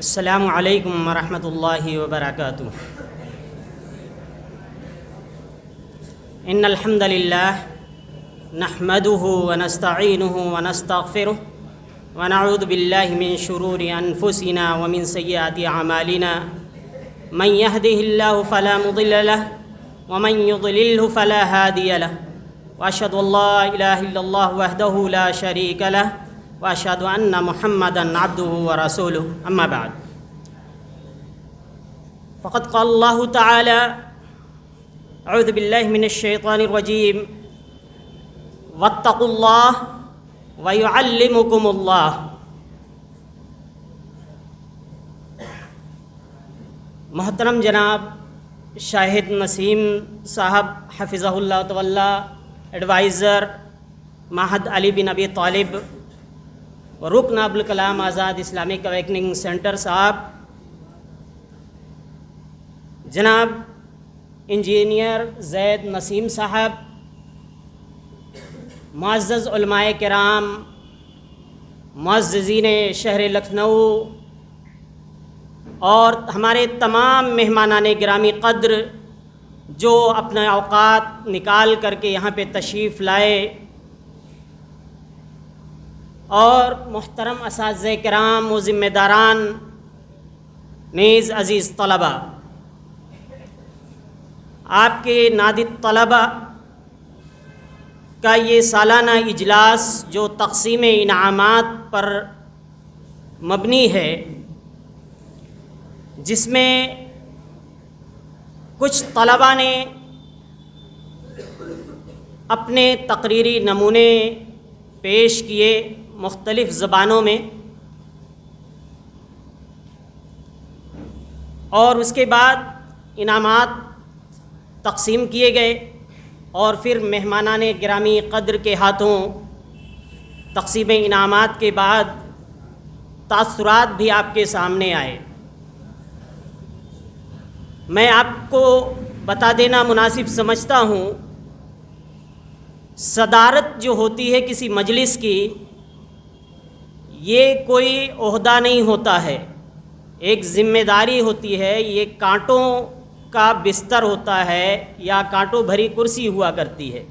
السلام علیکم ورحمۃ اللہ وبرکاتہ۔ ان الحمد للہ نحمده ونستعینه ونستغفره ونعوذ باللہ من شرور انفسنا ومن سیئات اعمالنا من يهده الله فلا مضل له ومن يضلله فلا هادي له واشهد ان لا اله الا الله وحده لا شريك له واشهد ان محمدا عبده ورسوله اما بعد فقد قال الله تعالى اعوذ بالله من الشيطان الرجيم واتقوا الله ويعلمكم الله۔ محترم جناب شاہد نسیم صاحب حفظہ اللہ تعالی، ایڈوائزر معہد علی بن ابی طالب و رکن Abul Kalam Azad Islamic awakening centre صاحب، جناب انجینئر زید نسیم صاحب، معزز علماء کرام، معززین شہر لکھنؤ اور ہمارے تمام مہمانان گرامی قدر جو اپنے اوقات نکال کر کے یہاں پہ تشریف لائے، اور محترم اساتذہ کرام و ذمہ داران، نیز عزیز طلبہ، آپ کے نادر طلبہ کا یہ سالانہ اجلاس جو تقسیم انعامات پر مبنی ہے، جس میں کچھ طلباء نے اپنے تقریری نمونے پیش کیے مختلف زبانوں میں، اور اس کے بعد انعامات تقسیم کیے گئے، اور پھر مہمانان گرامی قدر کے ہاتھوں تقسیم انعامات کے بعد تاثرات بھی آپ کے سامنے آئے۔ میں آپ کو بتا دینا مناسب سمجھتا ہوں، صدارت جو ہوتی ہے کسی مجلس کی، یہ کوئی عہدہ نہیں ہوتا ہے، ایک ذمہ داری ہوتی ہے، یہ کانٹوں کا بستر ہوتا ہے یا کانٹوں بھری کرسی ہوا کرتی ہے،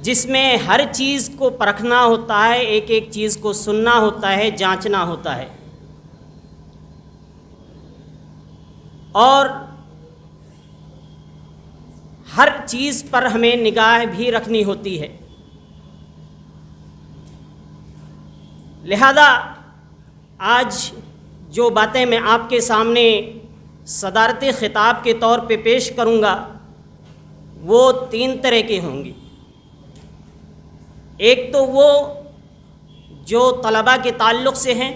جس میں ہر چیز کو پرکھنا ہوتا ہے، ایک ایک چیز کو سننا ہوتا ہے، جانچنا ہوتا ہے، اور ہر چیز پر ہمیں نگاہ بھی رکھنی ہوتی ہے۔ لہذا آج جو باتیں میں آپ کے سامنے صدارتی خطاب کے طور پہ پیش کروں گا وہ 3 طرح کی ہوں گی۔ ایک تو وہ جو طلباء کے تعلق سے ہیں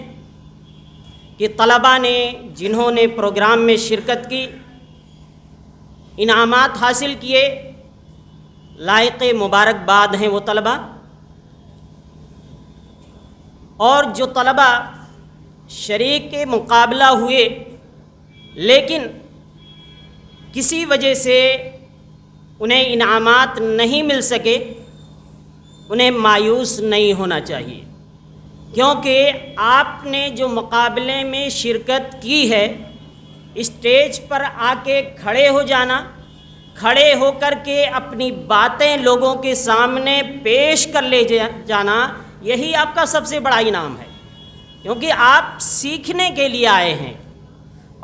کہ طلباء نے جنہوں نے پروگرام میں شرکت کی، انعامات حاصل کیے، لائق مبارکباد ہیں وہ طلباء، اور جو طلباء شریک مقابلہ ہوئے لیکن کسی وجہ سے انہیں انعامات نہیں مل سکے، انہیں مایوس نہیں ہونا چاہیے، کیونکہ آپ نے جو مقابلے میں شرکت کی ہے، اسٹیج پر آ کے کھڑے ہو جانا، کھڑے ہو کر کے اپنی باتیں لوگوں کے سامنے پیش کر لے جانا، یہی آپ کا سب سے بڑا انعام ہے، کیونکہ آپ سیکھنے کے لیے آئے ہیں،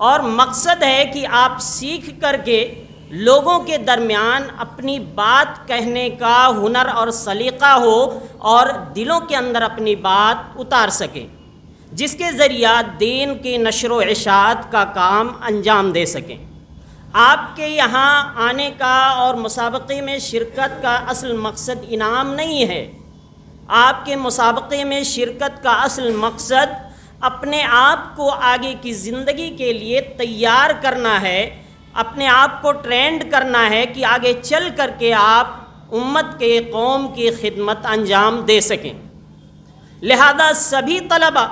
اور مقصد ہے کہ آپ سیکھ کر کے لوگوں کے درمیان اپنی بات کہنے کا ہنر اور سلیقہ ہو، اور دلوں کے اندر اپنی بات اتار سکیں، جس کے ذریعہ دین کی نشر و اشاعت کا کام انجام دے سکیں۔ آپ کے یہاں آنے کا اور مسابقے میں شرکت کا اصل مقصد انعام نہیں ہے، آپ کے مسابقے میں شرکت کا اصل مقصد اپنے آپ کو آگے کی زندگی کے لیے تیار کرنا ہے، اپنے آپ کو ٹرینڈ کرنا ہے کہ آگے چل کر کے آپ امت کے، قوم کی خدمت انجام دے سکیں۔ لہذا سبھی طلباء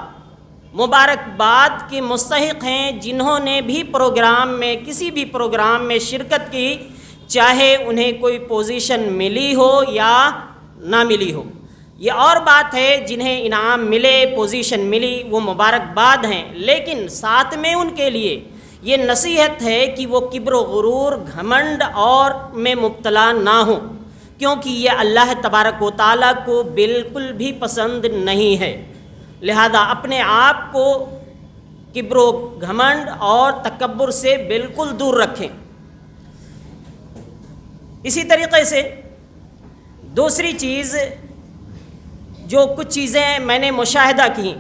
مبارکباد کے مستحق ہیں جنہوں نے بھی پروگرام میں، کسی بھی پروگرام میں شرکت کی، چاہے انہیں کوئی پوزیشن ملی ہو یا نہ ملی ہو۔ یہ اور بات ہے جنہیں انعام ملے، پوزیشن ملی، وہ مبارکباد ہیں، لیکن ساتھ میں ان کے لیے یہ نصیحت ہے کہ وہ کبر و غرور، گھمنڈ اور میں مبتلا نہ ہوں، کیونکہ یہ اللہ تبارک و تعالیٰ کو بالکل بھی پسند نہیں ہے۔ لہذا اپنے آپ کو کبر و گھمنڈ اور تکبر سے بالکل دور رکھیں۔ اسی طریقے سے دوسری چیز، جو کچھ چیزیں میں نے مشاہدہ کی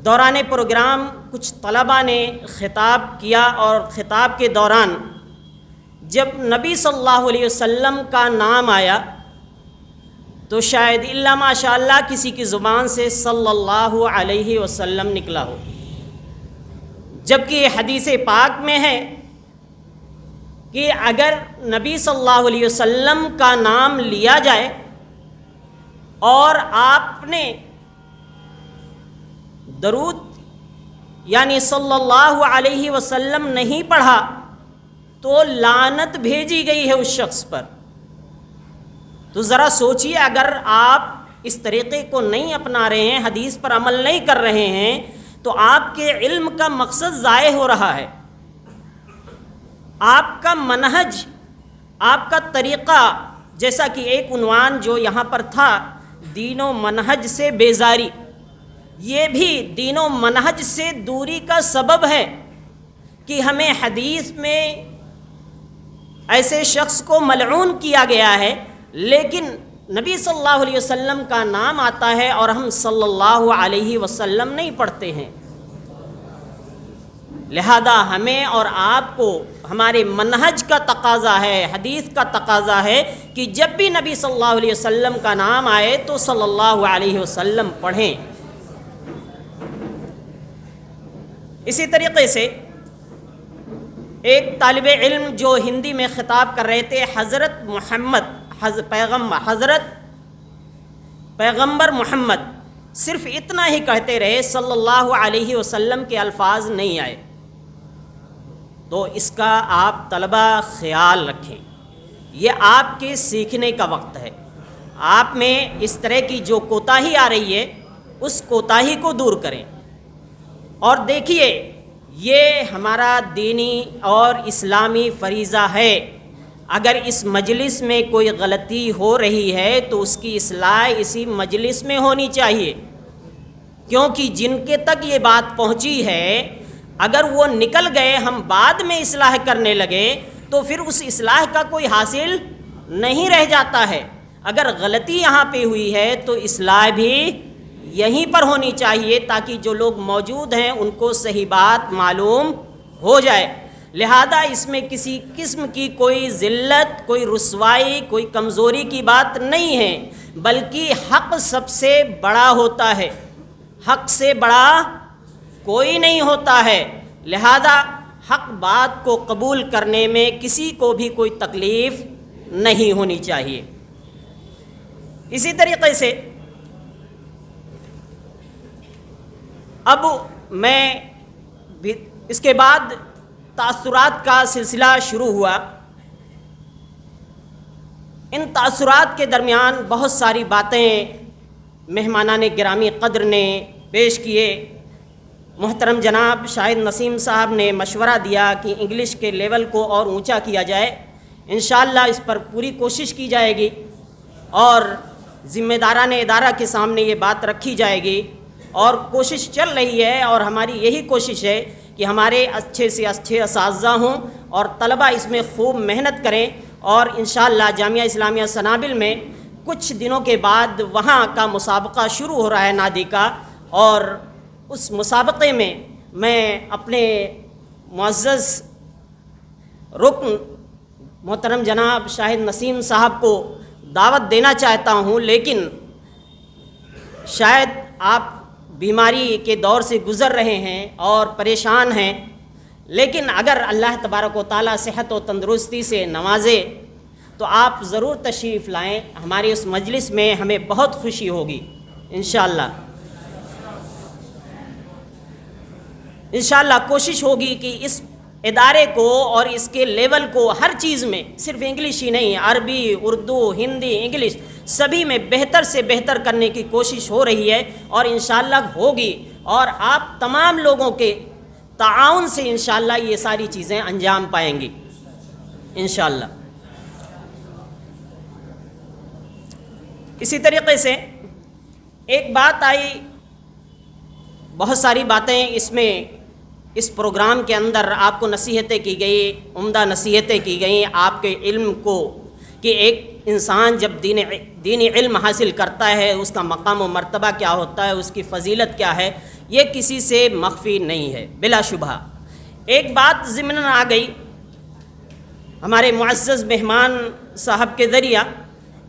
دوران پروگرام، کچھ طلباء نے خطاب کیا، اور خطاب کے دوران جب نبی صلی اللہ علیہ وسلم کا نام آیا تو شاید الا ماشاء اللہ کسی کی زبان سے صلی اللہ علیہ وسلم نکلا ہو، جبکہ یہ حدیث پاک میں ہے کہ اگر نبی صلی اللہ علیہ وسلم کا نام لیا جائے اور آپ نے درود یعنی صلی اللہ علیہ وسلم نہیں پڑھا تو لعنت بھیجی گئی ہے اس شخص پر۔ تو ذرا سوچئے، اگر آپ اس طریقے کو نہیں اپنا رہے ہیں، حدیث پر عمل نہیں کر رہے ہیں، تو آپ کے علم کا مقصد ضائع ہو رہا ہے۔ آپ کا منہج، آپ کا طریقہ، جیسا کہ ایک عنوان جو یہاں پر تھا، دین و منہج سے بیزاری، یہ بھی دین و منہج سے دوری کا سبب ہے کہ ہمیں حدیث میں ایسے شخص کو ملعون کیا گیا ہے، لیکن نبی صلی اللہ علیہ وسلم کا نام آتا ہے اور ہم صلی اللہ علیہ وسلم نہیں پڑھتے ہیں۔ لہذا ہمیں اور آپ کو ہمارے منہج کا تقاضا ہے، حدیث کا تقاضا ہے کہ جب بھی نبی صلی اللہ علیہ وسلم کا نام آئے تو صلی اللہ علیہ وسلم پڑھیں۔ اسی طریقے سے ایک طالب علم جو ہندی میں خطاب کر رہے تھے، حضرت محمد، حضرت پیغمبر محمد، صرف اتنا ہی کہتے رہے، صلی اللہ علیہ وسلم کے الفاظ نہیں آئے۔ تو اس کا آپ طلبہ خیال رکھیں، یہ آپ کے سیکھنے کا وقت ہے۔ آپ میں اس طرح کی جو کوتاہی آ رہی ہے اس کوتاہی کو دور کریں، اور دیکھیے یہ ہمارا دینی اور اسلامی فریضہ ہے۔ اگر اس مجلس میں کوئی غلطی ہو رہی ہے تو اس کی اصلاح اسی مجلس میں ہونی چاہیے، کیونکہ جن کے تک یہ بات پہنچی ہے اگر وہ نکل گئے، ہم بعد میں اصلاح کرنے لگے تو پھر اس اصلاح کا کوئی حاصل نہیں رہ جاتا ہے۔ اگر غلطی یہاں پہ ہوئی ہے تو اصلاح بھی یہیں پر ہونی چاہیے، تاکہ جو لوگ موجود ہیں ان کو صحیح بات معلوم ہو جائے۔ لہذا اس میں کسی قسم کی کوئی ذلت، کوئی رسوائی، کوئی کمزوری کی بات نہیں ہے، بلکہ حق سب سے بڑا ہوتا ہے، حق سے بڑا کوئی نہیں ہوتا ہے۔ لہذا حق بات کو قبول کرنے میں کسی کو بھی کوئی تکلیف نہیں ہونی چاہیے۔ اسی طریقے سے اب میں اس کے بعد تاثرات کا سلسلہ شروع ہوا۔ ان تاثرات کے درمیان بہت ساری باتیں مہمانان گرامی قدر نے پیش کیے۔ محترم جناب شاہد نسیم صاحب نے مشورہ دیا کہ انگلش کے لیول کو اور اونچا کیا جائے۔ انشاءاللہ اس پر پوری کوشش کی جائے گی اور ذمہ داران ادارہ کے سامنے یہ بات رکھی جائے گی، اور کوشش چل رہی ہے، اور ہماری یہی کوشش ہے کہ ہمارے اچھے سے اچھے اساتذہ ہوں اور طلبہ اس میں خوب محنت کریں، اور انشاءاللہ جامعہ اسلامیہ سنابل میں کچھ دنوں کے بعد وہاں کا مسابقہ شروع ہو رہا ہے نادی کا، اور اس مسابقے میں میں اپنے معزز رکن محترم جناب شاہد نسیم صاحب کو دعوت دینا چاہتا ہوں، لیکن شاید آپ بیماری کے دور سے گزر رہے ہیں اور پریشان ہیں، لیکن اگر اللہ تبارک و تعالیٰ صحت و تندرستی سے نوازے تو آپ ضرور تشریف لائیں۔ ہماری اس مجلس میں ہمیں بہت خوشی ہوگی انشاءاللہ۔ انشاءاللہ کوشش ہوگی کہ اس ادارے کو اور اس کے لیول کو ہر چیز میں، صرف انگلش ہی نہیں، عربی، اردو، ہندی، انگلش، سبھی میں بہتر سے بہتر کرنے کی کوشش ہو رہی ہے اور انشاءاللہ ہوگی، اور آپ تمام لوگوں کے تعاون سے انشاءاللہ یہ ساری چیزیں انجام پائیں گی انشاءاللہ۔ اسی طریقے سے ایک بات آئی، بہت ساری باتیں اس پروگرام کے اندر آپ کو نصیحتیں کی گئی، عمدہ نصیحتیں کی گئیں آپ کے علم کو، کہ ایک انسان جب دینی علم حاصل کرتا ہے اس کا مقام و مرتبہ کیا ہوتا ہے، اس کی فضیلت کیا ہے، یہ کسی سے مخفی نہیں ہے بلا شبہ۔ ایک بات ضمناً آ گئی ہمارے معزز مہمان صاحب کے ذریعہ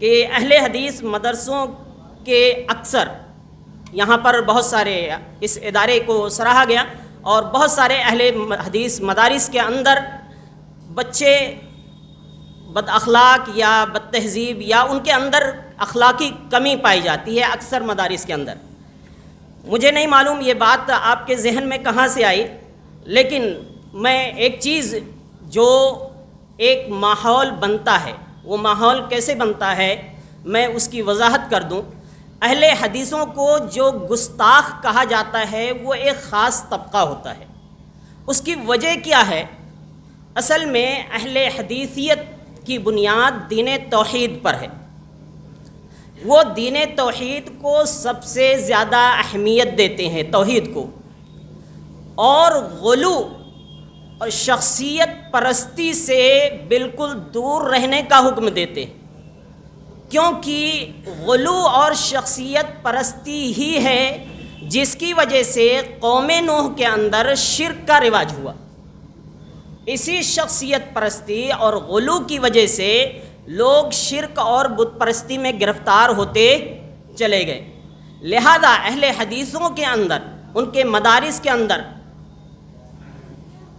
کہ اہل حدیث مدرسوں کے اکثر، یہاں پر بہت سارے اس ادارے کو سراہا گیا، اور بہت سارے اہل حدیث مدارس کے اندر بچے بد اخلاق یا بد تہذیب یا ان کے اندر اخلاقی کمی پائی جاتی ہے اکثر مدارس کے اندر۔ مجھے نہیں معلوم یہ بات آپ کے ذہن میں کہاں سے آئی، لیکن میں ایک چیز، جو ایک ماحول بنتا ہے وہ ماحول کیسے بنتا ہے میں اس کی وضاحت کر دوں۔ اہل حدیثوں کو جو گستاخ کہا جاتا ہے وہ ایک خاص طبقہ ہوتا ہے۔ اس کی وجہ کیا ہے؟ اصل میں اہل حدیثیت کی بنیاد دین توحید پر ہے۔ وہ دین توحید کو سب سے زیادہ اہمیت دیتے ہیں، توحید کو، اور غلو اور شخصیت پرستی سے بالکل دور رہنے کا حکم دیتے ہیں، کیونکہ غلو اور شخصیت پرستی ہی ہے جس کی وجہ سے قوم نوح کے اندر شرک کا رواج ہوا۔ اسی شخصیت پرستی اور غلو کی وجہ سے لوگ شرک اور بت پرستی میں گرفتار ہوتے چلے گئے۔ لہذا اہل حدیثوں کے اندر، ان کے مدارس کے اندر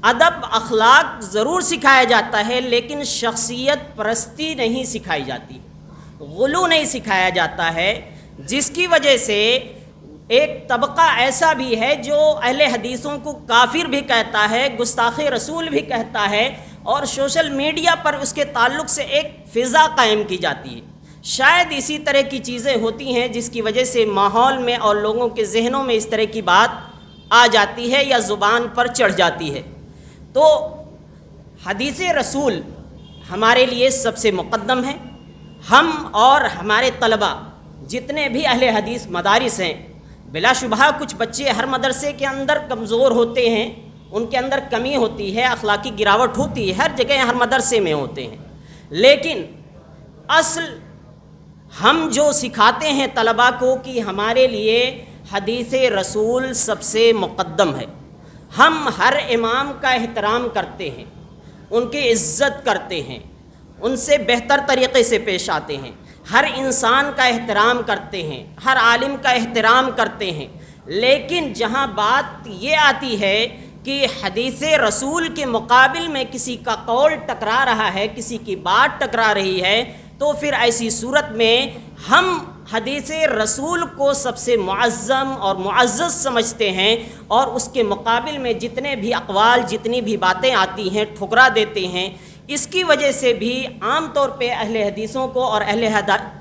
ادب اخلاق ضرور سکھایا جاتا ہے، لیکن شخصیت پرستی نہیں سکھائی جاتی، غلو نہیں سکھایا جاتا ہے، جس کی وجہ سے ایک طبقہ ایسا بھی ہے جو اہل حدیثوں کو کافر بھی کہتا ہے، گستاخ رسول بھی کہتا ہے، اور سوشل میڈیا پر اس کے تعلق سے ایک فضا قائم کی جاتی ہے۔ شاید اسی طرح کی چیزیں ہوتی ہیں جس کی وجہ سے ماحول میں اور لوگوں کے ذہنوں میں اس طرح کی بات آ جاتی ہے یا زبان پر چڑھ جاتی ہے۔ تو حدیث رسول ہمارے لیے سب سے مقدم ہے۔ ہم اور ہمارے طلباء جتنے بھی اہل حدیث مدارس ہیں، بلا شبہ کچھ بچے ہر مدرسے کے اندر کمزور ہوتے ہیں، ان کے اندر کمی ہوتی ہے، اخلاقی گراوٹ ہوتی ہے، ہر جگہ ہر مدرسے میں ہوتے ہیں، لیکن اصل ہم جو سکھاتے ہیں طلباء کو کہ ہمارے لیے حدیث رسول سب سے مقدم ہے۔ ہم ہر امام کا احترام کرتے ہیں، ان کی عزت کرتے ہیں، ان سے بہتر طریقے سے پیش آتے ہیں، ہر انسان کا احترام کرتے ہیں، ہر عالم کا احترام کرتے ہیں، لیکن جہاں بات یہ آتی ہے کہ حدیث رسول کے مقابل میں کسی کا قول ٹکرا رہا ہے، کسی کی بات ٹکرا رہی ہے، تو پھر ایسی صورت میں ہم حدیث رسول کو سب سے معظم اور معزز سمجھتے ہیں، اور اس کے مقابل میں جتنے بھی اقوال، جتنی بھی باتیں آتی ہیں ٹھکرا دیتے ہیں۔ اس کی وجہ سے بھی عام طور پہ اہل حدیثوں کو اور اہل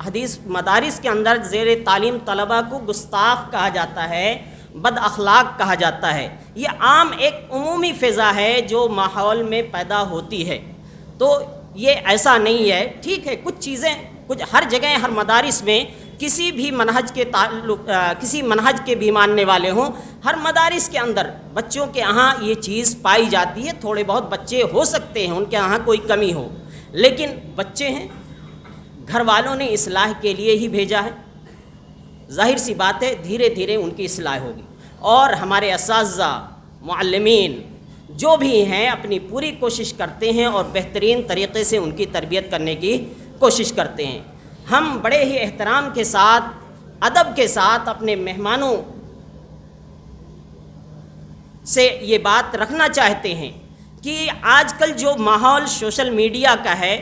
حدیث مدارس کے اندر زیر تعلیم طلباء کو گستاخ کہا جاتا ہے، بد اخلاق کہا جاتا ہے۔ یہ عام ایک عمومی فضا ہے جو ماحول میں پیدا ہوتی ہے، تو یہ ایسا نہیں ہے۔ ٹھیک ہے، کچھ چیزیں ہر جگہ، ہر مدارس میں کسی بھی منہج کے تعلق، کسی منہج کے بھی ماننے والے ہوں، ہر مدارس کے اندر بچوں کے یہاں یہ چیز پائی جاتی ہے۔ تھوڑے بہت بچے ہو سکتے ہیں ان کے یہاں کوئی کمی ہو، لیکن بچے ہیں، گھر والوں نے اصلاح کے لیے ہی بھیجا ہے، ظاہر سی بات ہے دھیرے دھیرے ان کی اصلاح ہوگی، اور ہمارے اساتذہ، معلمین جو بھی ہیں اپنی پوری کوشش کرتے ہیں اور بہترین طریقے سے ان کی تربیت کرنے کی کوشش کرتے ہیں۔ ہم بڑے ہی احترام کے ساتھ، ادب کے ساتھ اپنے مہمانوں سے یہ بات رکھنا چاہتے ہیں کہ آج کل جو ماحول سوشل میڈیا کا ہے،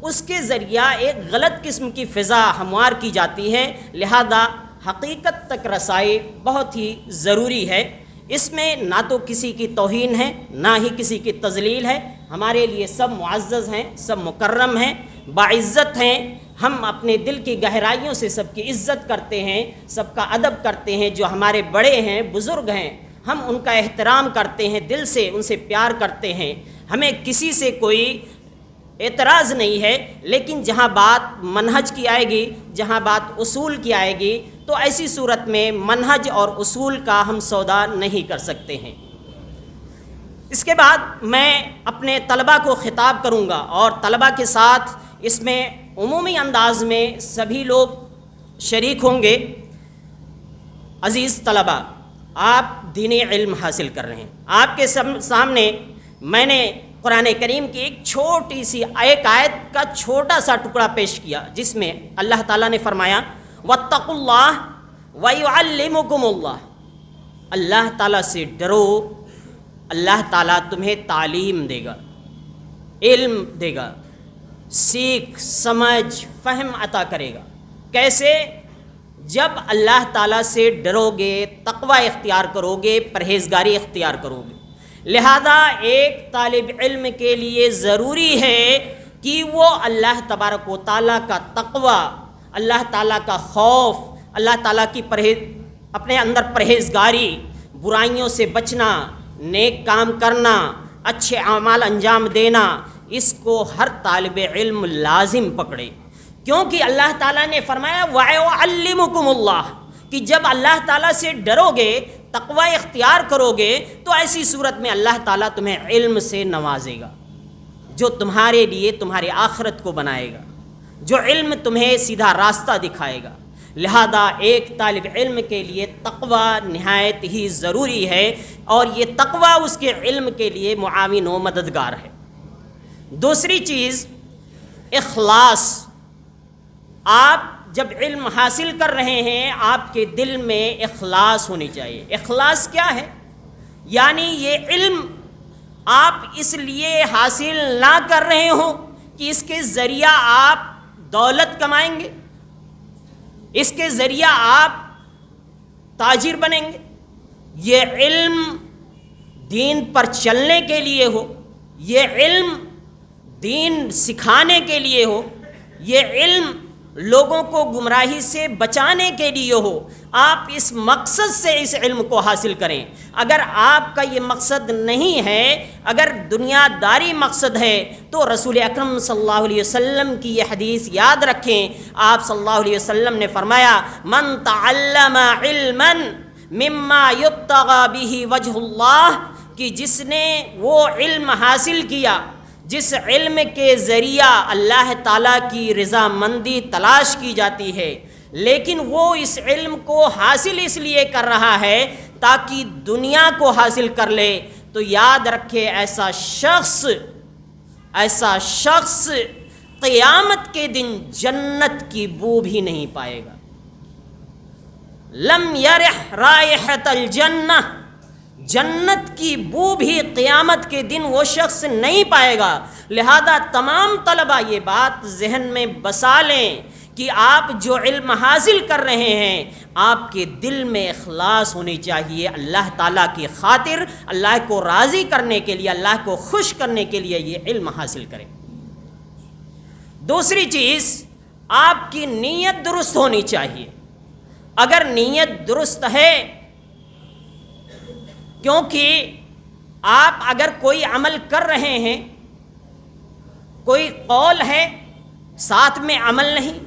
اس کے ذریعہ ایک غلط قسم کی فضا ہموار کی جاتی ہے، لہذا حقیقت تک رسائی بہت ہی ضروری ہے۔ اس میں نہ تو کسی کی توہین ہے نہ ہی کسی کی تذلیل ہے. ہمارے لیے سب معزز ہیں، سب مکرم ہیں، باعزت ہیں. ہم اپنے دل کی گہرائیوں سے سب کی عزت کرتے ہیں، سب کا ادب کرتے ہیں. جو ہمارے بڑے ہیں، بزرگ ہیں، ہم ان کا احترام کرتے ہیں، دل سے ان سے پیار کرتے ہیں. ہمیں کسی سے کوئی اعتراض نہیں ہے. لیکن جہاں بات منہج کی آئے گی، جہاں بات اصول کی آئے گی، تو ایسی صورت میں منہج اور اصول کا ہم سودا نہیں کر سکتے ہیں. اس کے بعد میں اپنے طلباء کو خطاب کروں گا، اور طلباء کے ساتھ اس میں عمومی انداز میں سبھی لوگ شریک ہوں گے. عزیز طلباء، آپ دینی علم حاصل کر رہے ہیں. آپ کے سامنے میں نے قرآن کریم کی ایک چھوٹی سی ایک آیت کا چھوٹا سا ٹکڑا پیش کیا، جس میں اللہ تعالیٰ نے فرمایا واتقوا اللہ ویعلمکم اللہ. اللہ تعالیٰ سے ڈرو، اللہ تعالیٰ تمہیں تعلیم دے گا، علم دے گا، سیکھ سمجھ فہم عطا کرے گا. کیسے؟ جب اللہ تعالیٰ سے ڈرو گے، تقوی اختیار کرو گے، پرہیزگاری اختیار کرو گے. لہذا ایک طالب علم کے لیے ضروری ہے کہ وہ اللہ تبارک و تعالیٰ کا تقوی، اللہ تعالیٰ کا خوف، اللہ تعالیٰ کی اپنے اندر پرہیزگاری، برائیوں سے بچنا، نیک کام کرنا، اچھے اعمال انجام دینا، اس کو ہر طالب علم لازم پکڑے. کیونکہ اللہ تعالیٰ نے فرمایا وَيُعَلِّمُكُمُ اللَّهُ کہ جب اللہ تعالیٰ سے ڈرو گے، تقوی اختیار کرو گے، تو ایسی صورت میں اللہ تعالیٰ تمہیں علم سے نوازے گا، جو تمہارے لیے تمہاری آخرت کو بنائے گا، جو علم تمہیں سیدھا راستہ دکھائے گا. لہذا ایک طالب علم کے لیے تقوی نہایت ہی ضروری ہے، اور یہ تقوی اس کے علم کے لیے معاون و مددگار ہے. دوسری چیز اخلاص. آپ جب علم حاصل کر رہے ہیں، آپ کے دل میں اخلاص ہونی چاہیے. اخلاص کیا ہے؟ یعنی یہ علم آپ اس لیے حاصل نہ کر رہے ہوں کہ اس کے ذریعہ آپ دولت کمائیں گے، اس کے ذریعہ آپ تاجر بنیں گے. یہ علم دین پر چلنے کے لیے ہو، یہ علم دین سکھانے کے لیے ہو، یہ علم لوگوں کو گمراہی سے بچانے کے لیے ہو. آپ اس مقصد سے اس علم کو حاصل کریں. اگر آپ کا یہ مقصد نہیں ہے، اگر دنیا داری مقصد ہے، تو رسول اکرم صلی اللہ علیہ وسلم کی یہ حدیث یاد رکھیں. آپ صلی اللہ علیہ وسلم نے فرمایا من تعلم علما مما یبتغى به وجہ اللہ کہ جس نے وہ علم حاصل کیا جس علم کے ذریعہ اللہ تعالیٰ کی رضامندی تلاش کی جاتی ہے، لیکن وہ اس علم کو حاصل اس لیے کر رہا ہے تاکہ دنیا کو حاصل کر لے، تو یاد رکھے ایسا شخص قیامت کے دن جنت کی بو بھی نہیں پائے گا. لم یرح رائحۃ الجنہ، جنت کی بو بھی قیامت کے دن وہ شخص نہیں پائے گا. لہذا تمام طلباء یہ بات ذہن میں بسا لیں کہ آپ جو علم حاصل کر رہے ہیں، آپ کے دل میں اخلاص ہونی چاہیے. اللہ تعالیٰ کی خاطر، اللہ کو راضی کرنے کے لیے، اللہ کو خوش کرنے کے لیے یہ علم حاصل کریں. دوسری چیز، آپ کی نیت درست ہونی چاہیے. اگر نیت درست ہے، کیونکہ آپ اگر کوئی عمل کر رہے ہیں، کوئی قول ہے ساتھ میں عمل نہیں،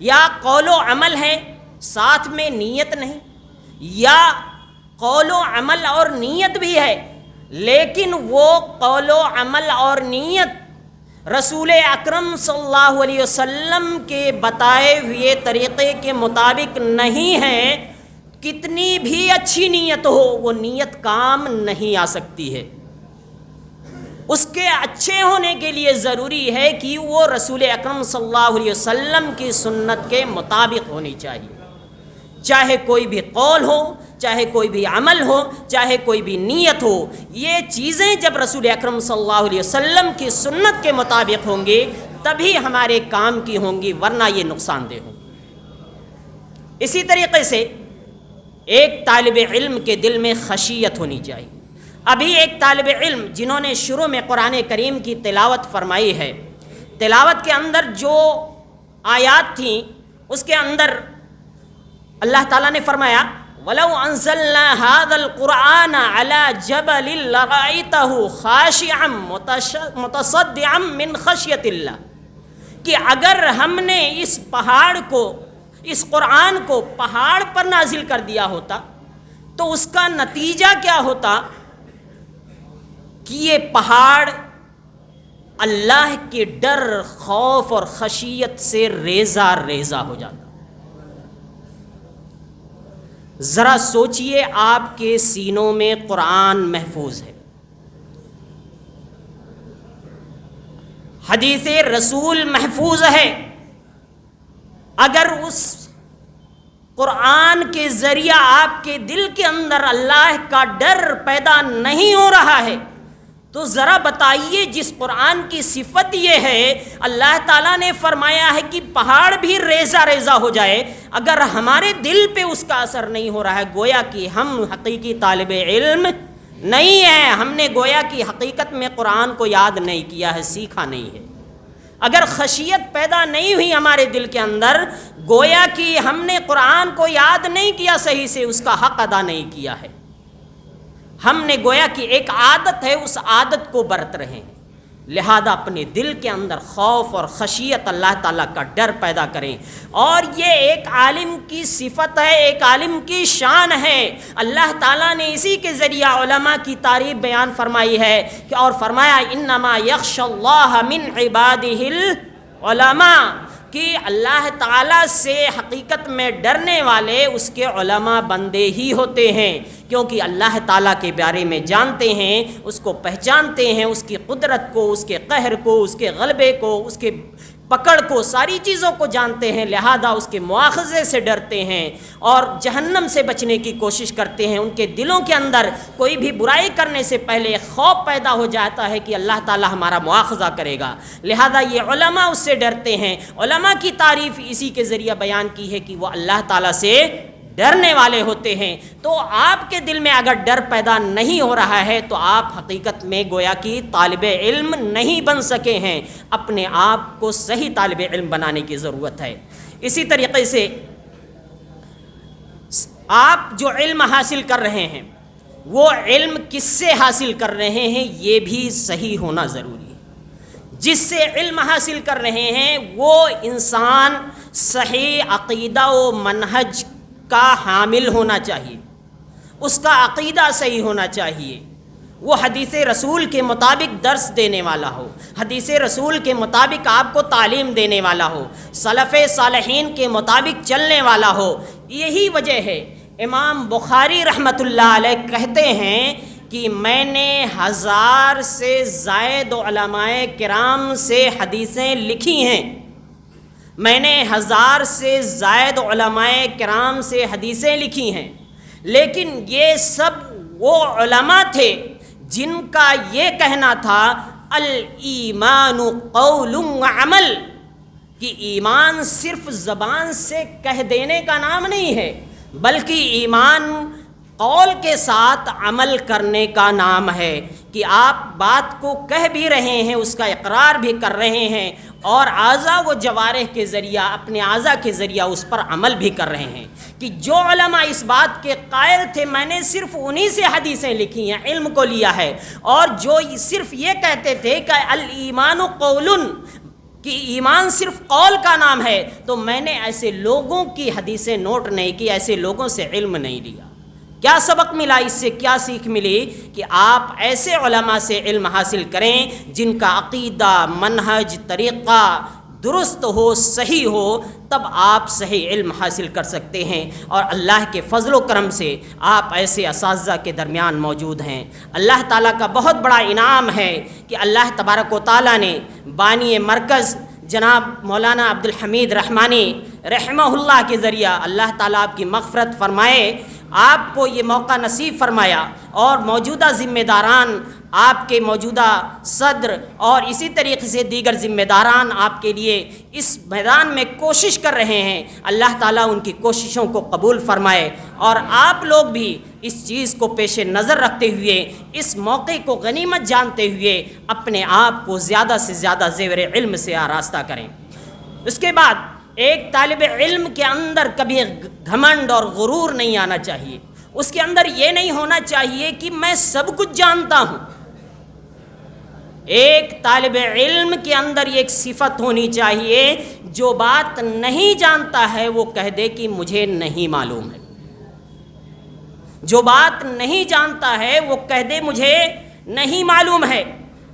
یا قول و عمل ہے ساتھ میں نیت نہیں، یا قول و عمل اور نیت بھی ہے لیکن وہ قول و عمل اور نیت رسول اکرم صلی اللہ علیہ وسلم کے بتائے ہوئے طریقے کے مطابق نہیں ہے، کتنی بھی اچھی نیت ہو وہ نیت کام نہیں آ سکتی ہے. اس کے اچھے ہونے کے لیے ضروری ہے کہ وہ رسول اکرم صلی اللہ علیہ وسلم کی سنت کے مطابق ہونی چاہیے. چاہے کوئی بھی قول ہو، چاہے کوئی بھی عمل ہو، چاہے کوئی بھی نیت ہو، یہ چیزیں جب رسول اکرم صلی اللہ علیہ وسلم کی سنت کے مطابق ہوں گی تبھی ہمارے کام کی ہوں گی، ورنہ یہ نقصان دہ ہوں. اسی طریقے سے ایک طالب علم کے دل میں خشیت ہونی چاہیے۔ ابھی ایک طالب علم جنہوں نے شروع میں قرآن کریم کی تلاوت فرمائی ہے، تلاوت کے اندر جو آیات تھیں اس کے اندر اللہ تعالیٰ نے فرمایا وَلَوْ أَنزَلْنَا هَذَا الْقُرْآنَ عَلَى جَبَلٍ لَرَأَيْتَهُ خَاشِعًا مُتَصَدِّعًا مِّنْ خَشْيَةِ اللَّهِ، کہ اگر ہم نے اس پہاڑ کو، اس قرآن کو پہاڑ پر نازل کر دیا ہوتا تو اس کا نتیجہ کیا ہوتا کہ یہ پہاڑ اللہ کے ڈر، خوف اور خشیت سے ریزہ ریزہ ہو جاتا۔ ذرا سوچئے، آپ کے سینوں میں قرآن محفوظ ہے، حدیث رسول محفوظ ہے، اگر اس قرآن کے ذریعہ آپ کے دل کے اندر اللہ کا ڈر پیدا نہیں ہو رہا ہے تو ذرا بتائیے، جس قرآن کی صفت یہ ہے، اللہ تعالیٰ نے فرمایا ہے کہ پہاڑ بھی ریزہ ریزہ ہو جائے، اگر ہمارے دل پہ اس کا اثر نہیں ہو رہا ہے، گویا کہ ہم حقیقی طالب علم نہیں ہیں، ہم نے گویا کہ حقیقت میں قرآن کو یاد نہیں کیا ہے، سیکھا نہیں ہے۔ اگر خشیت پیدا نہیں ہوئی ہمارے دل کے اندر، گویا کہ ہم نے قرآن کو یاد نہیں کیا صحیح سے، اس کا حق ادا نہیں کیا ہے، ہم نے گویا کہ ایک عادت ہے، اس عادت کو برت رہے ہیں۔ لہذا اپنے دل کے اندر خوف اور خشیت، اللہ تعالیٰ کا ڈر پیدا کریں، اور یہ ایک عالم کی صفت ہے، ایک عالم کی شان ہے۔ اللہ تعالیٰ نے اسی کے ذریعہ علماء کی تعریف بیان فرمائی ہے کہ اور فرمایا انما یخشی اللہ من عبادہ العلماء، کہ اللہ تعالیٰ سے حقیقت میں ڈرنے والے اس کے علماء بندے ہی ہوتے ہیں، کیونکہ اللہ تعالیٰ کے بارے میں جانتے ہیں، اس کو پہچانتے ہیں، اس کی قدرت کو، اس کے قہر کو، اس کے غلبے کو، اس کے پکڑ کو، ساری چیزوں کو جانتے ہیں، لہذا اس کے مواخذے سے ڈرتے ہیں اور جہنم سے بچنے کی کوشش کرتے ہیں۔ ان کے دلوں کے اندر کوئی بھی برائی کرنے سے پہلے خوف پیدا ہو جاتا ہے کہ اللہ تعالیٰ ہمارا مواخذہ کرے گا، لہذا یہ علماء اس سے ڈرتے ہیں۔ علماء کی تعریف اسی کے ذریعہ بیان کی ہے کہ وہ اللہ تعالیٰ سے ڈرنے والے ہوتے ہیں۔ تو آپ کے دل میں اگر ڈر پیدا نہیں ہو رہا ہے تو آپ حقیقت میں گویا کہ طالب علم نہیں بن سکے ہیں، اپنے آپ کو صحیح طالب علم بنانے کی ضرورت ہے۔ اسی طریقے سے آپ جو علم حاصل کر رہے ہیں وہ علم کس سے حاصل کر رہے ہیں یہ بھی صحیح ہونا ضروری ہے۔ جس سے علم حاصل کر رہے ہیں وہ انسان صحیح عقیدہ و منہج کا حامل ہونا چاہیے، اس کا عقیدہ صحیح ہونا چاہیے، وہ حدیث رسول کے مطابق درس دینے والا ہو، حدیث رسول کے مطابق آپ کو تعلیم دینے والا ہو، سلف صالحین کے مطابق چلنے والا ہو۔ یہی وجہ ہے امام بخاری رحمۃ اللہ علیہ کہتے ہیں کہ میں نے 1000 سے زائد علماء کرام سے حدیثیں لکھی ہیں، میں نے 1000 سے زائد علماء کرام سے حدیثیں لکھی ہیں، لیکن یہ سب وہ علماء تھے جن کا یہ کہنا تھا الایمان قول وعمل، کہ ایمان صرف زبان سے کہہ دینے کا نام نہیں ہے، بلکہ ایمان قول کے ساتھ عمل کرنے کا نام ہے، کہ آپ بات کو کہہ بھی رہے ہیں، اس کا اقرار بھی کر رہے ہیں، اور اعضاء و جوارح کے ذریعہ، اپنے اعضاء کے ذریعہ اس پر عمل بھی کر رہے ہیں۔ کہ جو علماء اس بات کے قائل تھے میں نے صرف انہی سے حدیثیں لکھی ہیں، علم کو لیا ہے، اور جو صرف یہ کہتے تھے کہ الایمان قول، کہ ایمان صرف قول کا نام ہے، تو میں نے ایسے لوگوں کی حدیثیں نوٹ نہیں کی، ایسے لوگوں سے علم نہیں لیا۔ کیا سبق ملا اس سے، کیا سیکھ ملی؟ کہ آپ ایسے علماء سے علم حاصل کریں جن کا عقیدہ، منہج، طریقہ درست ہو، صحیح ہو، تب آپ صحیح علم حاصل کر سکتے ہیں، اور اللہ کے فضل و کرم سے آپ ایسے اساتذہ کے درمیان موجود ہیں۔ اللہ تعالیٰ کا بہت بڑا انعام ہے کہ اللہ تبارک و تعالیٰ نے بانی مرکز جناب مولانا عبدالحمید رحمانی رحمہ اللہ کے ذریعہ، اللہ تعالیٰ آپ کی مغفرت فرمائے، آپ کو یہ موقع نصیب فرمایا اور موجودہ ذمہ داران آپ کے موجودہ صدر اور اسی طریقے سے دیگر ذمہ داران آپ کے لیے اس میدان میں کوشش کر رہے ہیں، اللہ تعالیٰ ان کی کوششوں کو قبول فرمائے، اور آپ لوگ بھی اس چیز کو پیش نظر رکھتے ہوئے، اس موقع کو غنیمت جانتے ہوئے اپنے آپ کو زیادہ سے زیادہ زیور علم سے آراستہ کریں۔ اس کے بعد ایک طالب علم کے اندر کبھی گھمنڈ اور غرور نہیں آنا چاہیے، اس کے اندر یہ نہیں ہونا چاہیے کہ میں سب کچھ جانتا ہوں۔ ایک طالب علم کے اندر ایک صفت ہونی چاہیے، جو بات نہیں جانتا ہے وہ کہہ دے کہ مجھے نہیں معلوم ہے، جو بات نہیں جانتا ہے وہ کہہ دے مجھے نہیں معلوم ہے۔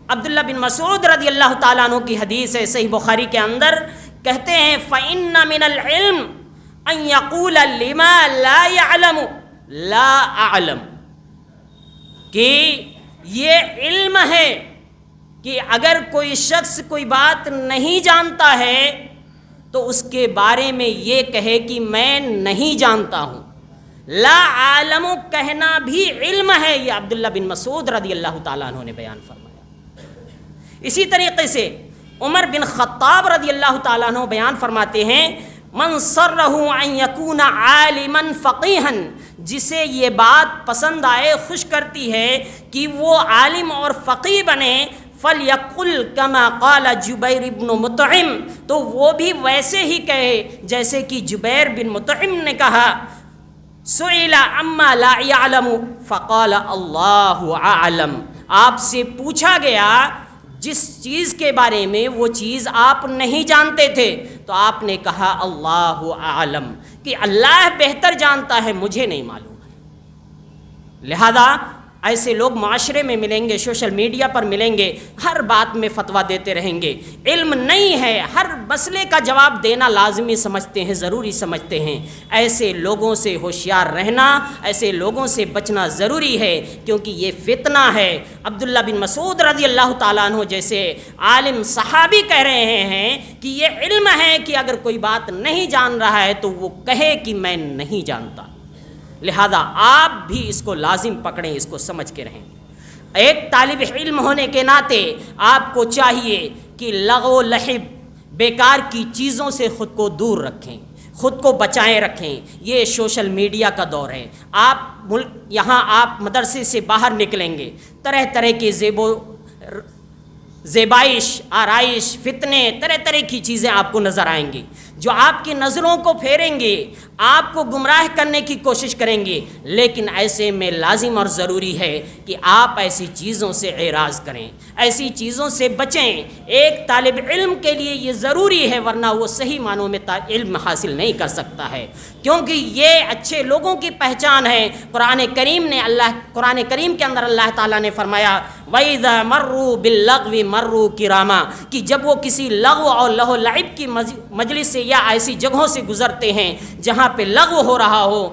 عبداللہ بن مسعود رضی اللہ تعالیٰ عنہ کی حدیث ہے صحیح بخاری کے اندر، کہتے ہیں فَإِنَّ مِنَ الْعِلْمِ أَن يَقُولَ لِمَا لَا يَعْلَمُ لَا أَعْلَمُ، کہ یہ علم ہے کہ اگر کوئی شخص کوئی بات نہیں جانتا ہے تو اس کے بارے میں یہ کہے کہ میں نہیں جانتا ہوں۔ لا عالم کہنا بھی علم ہے، یہ عبداللہ بن مسعود رضی اللہ تعالیٰ عنہ نے بیان فرمایا۔ اسی طریقے سے عمر بن خطاب رضی اللہ تعالیٰ عنہ بیان فرماتے ہیں من سرہ ان یکون عالما فقیہا، جسے یہ بات پسند آئے، خوش کرتی ہے کہ وہ عالم اور فقیہ بنے، فَلْيَقُلْ كَمَا قَالَ جُبَيْرِ بْنُ مُطْعِمٍ، تو وہ بھی ویسے ہی کہے جیسے کہ جبیر بن مطعم نے کہا، سُئِلَ عَمَّا لَا يَعْلَمُ فَقَالَ اللَّهُ أَعْلَمُ، آپ سے پوچھا گیا جس چیز کے بارے میں وہ چیز آپ نہیں جانتے تھے تو آپ نے کہا اللہ اعلم، کہ اللہ بہتر جانتا ہے، مجھے نہیں معلوم ہے۔ لہذا ایسے لوگ معاشرے میں ملیں گے، سوشل میڈیا پر ملیں گے، ہر بات میں فتویٰ دیتے رہیں گے، علم نہیں ہے، ہر مسئلے کا جواب دینا لازمی سمجھتے ہیں، ضروری سمجھتے ہیں۔ ایسے لوگوں سے ہوشیار رہنا، ایسے لوگوں سے بچنا ضروری ہے، کیونکہ یہ فتنہ ہے۔ عبداللہ بن مسعود رضی اللہ تعالیٰ عنہ جیسے عالم صحابی کہہ رہے ہیں کہ یہ علم ہے کہ اگر کوئی بات نہیں جان رہا ہے تو وہ کہے کہ میں نہیں جانتا۔ لہذا آپ بھی اس کو لازم پکڑیں، اس کو سمجھ کے رہیں۔ ایک طالب علم ہونے کے ناطے آپ کو چاہیے کہ لغو و لحب، بیکار کی چیزوں سے خود کو دور رکھیں، خود کو بچائیں رکھیں۔ یہ سوشل میڈیا کا دور ہے، یہاں آپ مدرسے سے باہر نکلیں گے، طرح طرح کے زیبائش، آرائش، فتنے، طرح طرح کی چیزیں آپ کو نظر آئیں گی جو آپ کی نظروں کو پھیریں گے، آپ کو گمراہ کرنے کی کوشش کریں گے۔ لیکن ایسے میں لازم اور ضروری ہے کہ آپ ایسی چیزوں سے اعراض کریں، ایسی چیزوں سے بچیں۔ ایک طالب علم کے لیے یہ ضروری ہے، ورنہ وہ صحیح معنوں میں علم حاصل نہیں کر سکتا ہے، کیونکہ یہ اچھے لوگوں کی پہچان ہے۔ قرآن کریم کے اندر اللہ تعالیٰ نے فرمایا وَإِذَا مَرُّوا بِاللَّغْوِ مَرُّوا كِرَامًا، کہ جب وہ کسی لغو اور لہو لعب کی مجلس سے یا ایسی جگہوں سے گزرتے ہیں جہاں پہ لغو ہو رہا ہو،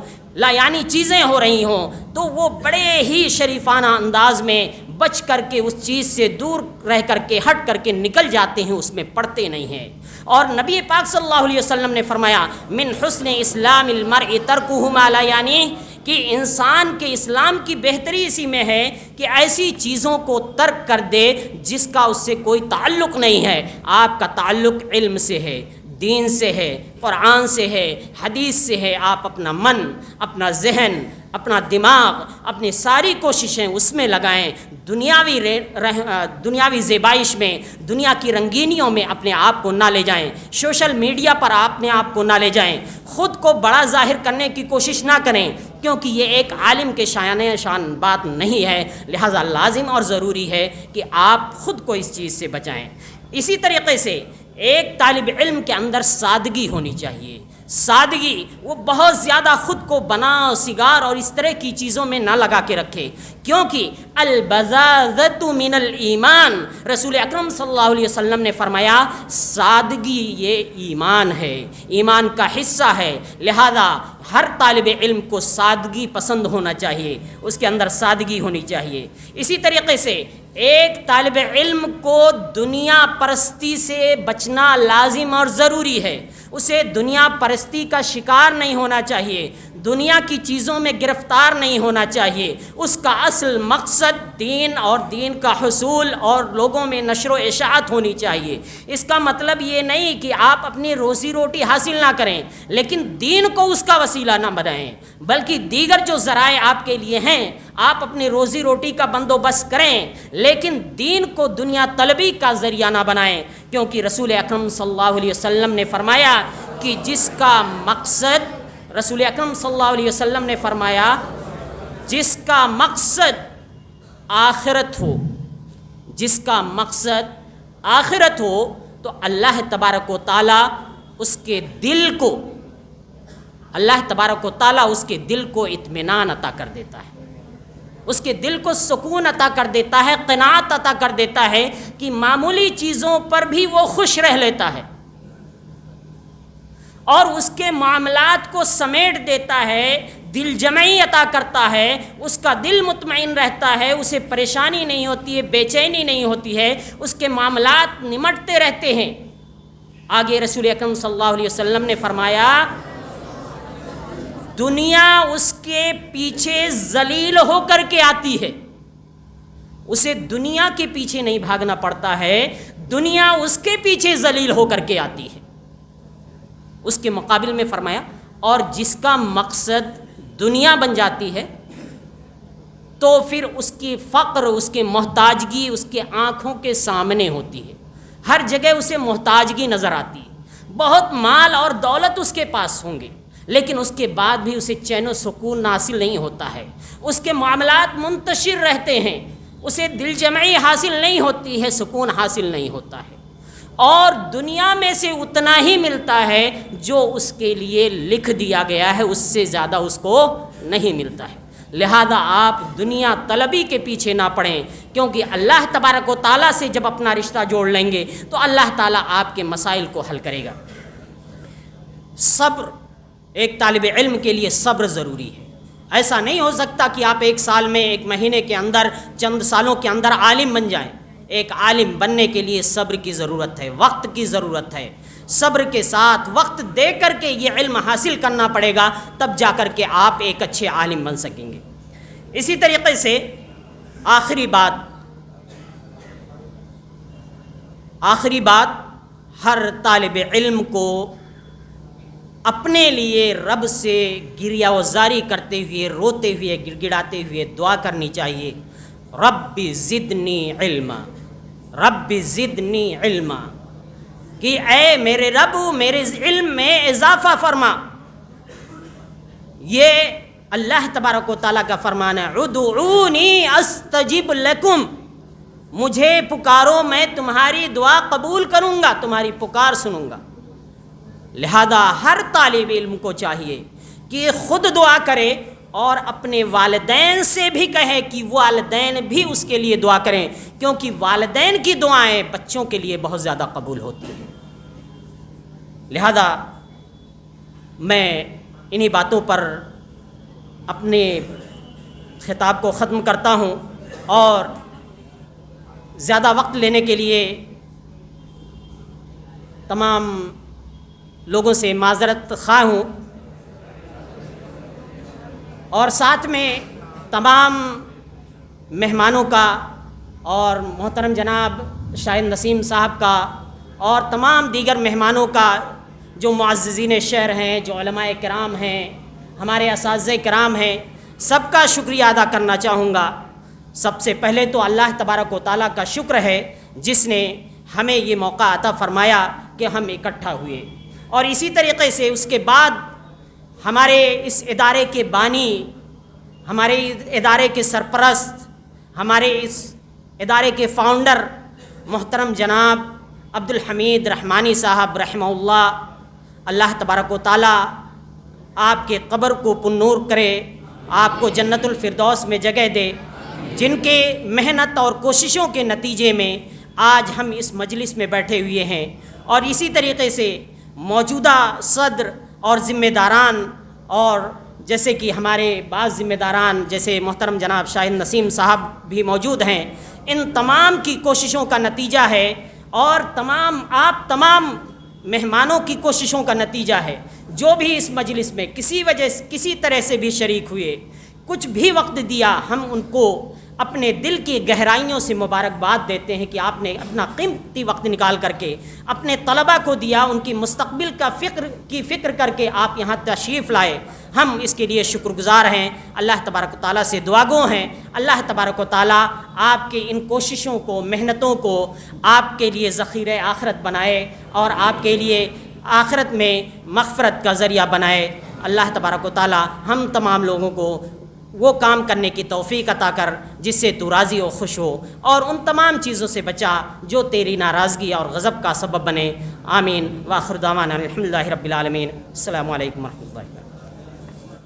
یعنی چیزیں ہو رہی ہوں، تو وہ بڑے ہی شریفانہ انداز میں بچ کر کے اس چیز سے دور رہ کر کے، ہٹ کر کے نکل جاتے ہیں، اس میں پڑتے نہیں ہیں۔ اور نبی پاک صلی اللہ علیہ وسلم نے فرمایا من حسن اسلام المرء ترکہ ما لا یعنی، کہ انسان کے اسلام کی بہتری اسی میں ہے کہ ایسی چیزوں کو ترک کر دے جس کا اس سے کوئی تعلق نہیں ہے۔ آپ کا تعلق علم سے ہے، دین سے ہے، قرآن سے ہے، حدیث سے ہے۔ آپ اپنا من، اپنا ذہن، اپنا دماغ، اپنی ساری کوششیں اس میں لگائیں، دنیاوی زیبائش میں، دنیا کی رنگینیوں میں اپنے آپ کو نہ لے جائیں، سوشل میڈیا پر اپنے آپ کو نہ لے جائیں، خود کو بڑا ظاہر کرنے کی کوشش نہ کریں، کیونکہ یہ ایک عالم کے شان بات نہیں ہے۔ لہذا لازم اور ضروری ہے کہ آپ خود کو اس چیز سے بچائیں۔ اسی طریقے سے ایک طالب علم کے اندر سادگی ہونی چاہیے۔ سادگی، وہ بہت زیادہ خود کو بنا سگار اور اس طرح کی چیزوں میں نہ لگا کے رکھے، کیونکہ البذاذۃ من الایمان، رسول اکرم صلی اللہ علیہ وسلم نے فرمایا سادگی یہ ایمان ہے، ایمان کا حصہ ہے۔ لہذا ہر طالب علم کو سادگی پسند ہونا چاہیے، اس کے اندر سادگی ہونی چاہیے۔ اسی طریقے سے ایک طالب علم کو دنیا پرستی سے بچنا لازم اور ضروری ہے، اسے دنیا پرستی کا شکار نہیں ہونا چاہیے۔ دنیا کی چیزوں میں گرفتار نہیں ہونا چاہیے۔ اس کا اصل مقصد دین اور دین کا حصول اور لوگوں میں نشر و اشاعت ہونی چاہیے۔ اس کا مطلب یہ نہیں کہ آپ اپنی روزی روٹی حاصل نہ کریں لیکن دین کو اس کا وسیلہ نہ بنائیں، بلکہ دیگر جو ذرائع آپ کے لیے ہیں آپ اپنی روزی روٹی کا بندوبست کریں، لیکن دین کو دنیا طلبی کا ذریعہ نہ بنائیں، کیونکہ رسول اکرم صلی اللہ علیہ وسلم نے فرمایا کہ جس کا مقصد رسول اکرم صلی اللہ علیہ وسلم نے فرمایا جس کا مقصد آخرت ہو، جس کا مقصد آخرت ہو تو اللہ تبارک و تعالیٰ اس کے دل کو اطمینان عطا کر دیتا ہے، اس کے دل کو سکون عطا کر دیتا ہے، قناعت عطا کر دیتا ہے کہ معمولی چیزوں پر بھی وہ خوش رہ لیتا ہے اور اس کے معاملات کو سمیٹ دیتا ہے، دل جمعی عطا کرتا ہے، اس کا دل مطمئن رہتا ہے، اسے پریشانی نہیں ہوتی ہے، بے چینی نہیں ہوتی ہے، اس کے معاملات نمٹتے رہتے ہیں۔ آگے رسول اکرم صلی اللہ علیہ وسلم نے فرمایا دنیا اس کے پیچھے ذلیل ہو کر کے آتی ہے، اسے دنیا کے پیچھے نہیں بھاگنا پڑتا ہے، دنیا اس کے پیچھے ذلیل ہو کر کے آتی ہے۔ اس کے مقابل میں فرمایا اور جس کا مقصد دنیا بن جاتی ہے تو پھر اس کی فقر، اس کے محتاجگی اس کے آنکھوں کے سامنے ہوتی ہے، ہر جگہ اسے محتاجگی نظر آتی ہے، بہت مال اور دولت اس کے پاس ہوں گے لیکن اس کے بعد بھی اسے چین و سکون حاصل نہیں ہوتا ہے، اس کے معاملات منتشر رہتے ہیں، اسے دل جمعی حاصل نہیں ہوتی ہے، سکون حاصل نہیں ہوتا ہے، اور دنیا میں سے اتنا ہی ملتا ہے جو اس کے لیے لکھ دیا گیا ہے، اس سے زیادہ اس کو نہیں ملتا ہے۔ لہذا آپ دنیا طلبی کے پیچھے نہ پڑیں، کیونکہ اللہ تبارک و تعالیٰ سے جب اپنا رشتہ جوڑ لیں گے تو اللہ تعالیٰ آپ کے مسائل کو حل کرے گا۔ صبر، ایک طالب علم کے لیے صبر ضروری ہے۔ ایسا نہیں ہو سکتا کہ آپ ایک سال میں، ایک مہینے کے اندر، چند سالوں کے اندر عالم بن جائیں۔ ایک عالم بننے کے لیے صبر کی ضرورت ہے، وقت کی ضرورت ہے، صبر کے ساتھ وقت دے کر کے یہ علم حاصل کرنا پڑے گا، تب جا کر کے آپ ایک اچھے عالم بن سکیں گے۔ اسی طریقے سے آخری بات ہر طالب علم کو اپنے لیے رب سے گریہ وزاری کرتے ہوئے، روتے ہوئے، گڑ گڑاتے ہوئے دعا کرنی چاہیے، رب زدنی علما، رب زدنی علما، کہ اے میرے رب میرے علم میں اضافہ فرما۔ یہ اللہ تبارک و تعالیٰ کا فرمان ہے، ادعونی استجب لکم، مجھے پکارو میں تمہاری دعا قبول کروں گا، تمہاری پکار سنوں گا۔ لہذا ہر طالب علم کو چاہیے کہ خود دعا کرے اور اپنے والدین سے بھی کہے کہ والدین بھی اس کے لیے دعا کریں، کیونکہ والدین کی دعائیں بچوں کے لیے بہت زیادہ قبول ہوتی ہیں۔ لہذا میں انہی باتوں پر اپنے خطاب کو ختم کرتا ہوں اور زیادہ وقت لینے کے لیے تمام لوگوں سے معذرت خواہ ہوں، اور ساتھ میں تمام مہمانوں کا اور محترم جناب شاہد نسیم صاحب کا اور تمام دیگر مہمانوں کا، جو معززین شہر ہیں، جو علماء کرام ہیں، ہمارے اساتذہ کرام ہیں، سب کا شکریہ ادا کرنا چاہوں گا۔ سب سے پہلے تو اللہ تبارک و تعالیٰ کا شکر ہے جس نے ہمیں یہ موقع عطا فرمایا کہ ہم اکٹھا ہوئے، اور اسی طریقے سے اس کے بعد ہمارے اس ادارے کے بانی، ہمارے ادارے کے سرپرست، ہمارے اس ادارے کے فاؤنڈر محترم جناب عبدالحمید رحمانی صاحب رحمہ اللہ، اللہ تبارک و تعالیٰ آپ کے قبر کو پرنور کرے، آپ کو جنت الفردوس میں جگہ دے، جن کے محنت اور کوششوں کے نتیجے میں آج ہم اس مجلس میں بیٹھے ہوئے ہیں، اور اسی طریقے سے موجودہ صدر اور ذمہ داران، اور جیسے کہ ہمارے بعض ذمہ داران جیسے محترم جناب شاہد نسیم صاحب بھی موجود ہیں، ان تمام کی کوششوں کا نتیجہ ہے، اور آپ تمام مہمانوں کی کوششوں کا نتیجہ ہے. جو بھی اس مجلس میں کسی طرح سے بھی شریک ہوئے، کچھ بھی وقت دیا، ہم ان کو اپنے دل کی گہرائیوں سے مبارکباد دیتے ہیں کہ آپ نے اپنا قیمتی وقت نکال کر کے اپنے طلبہ کو دیا، ان کی مستقبل کی فکر کر کے آپ یہاں تشریف لائے. ہم اس کے لیے شکر گزار ہیں. اللہ تبارک و تعالیٰ سے دعا گو ہیں اللہ تبارک و تعالیٰ آپ کی ان کوششوں کو، محنتوں کو آپ کے لیے ذخیرہ آخرت بنائے اور آپ کے لیے آخرت میں مغفرت کا ذریعہ بنائے. اللہ تبارک و تعالیٰ ہم تمام لوگوں کو وہ کام کرنے کی توفیق عطا کر جس سے تو راضی و خوش ہو، اور ان تمام چیزوں سے بچا جو تیری ناراضگی اور غضب کا سبب بنے. آمین. وآخر دعوانا الحمدللہ رب العالمین. السلام علیکم ورحمۃ اللہ.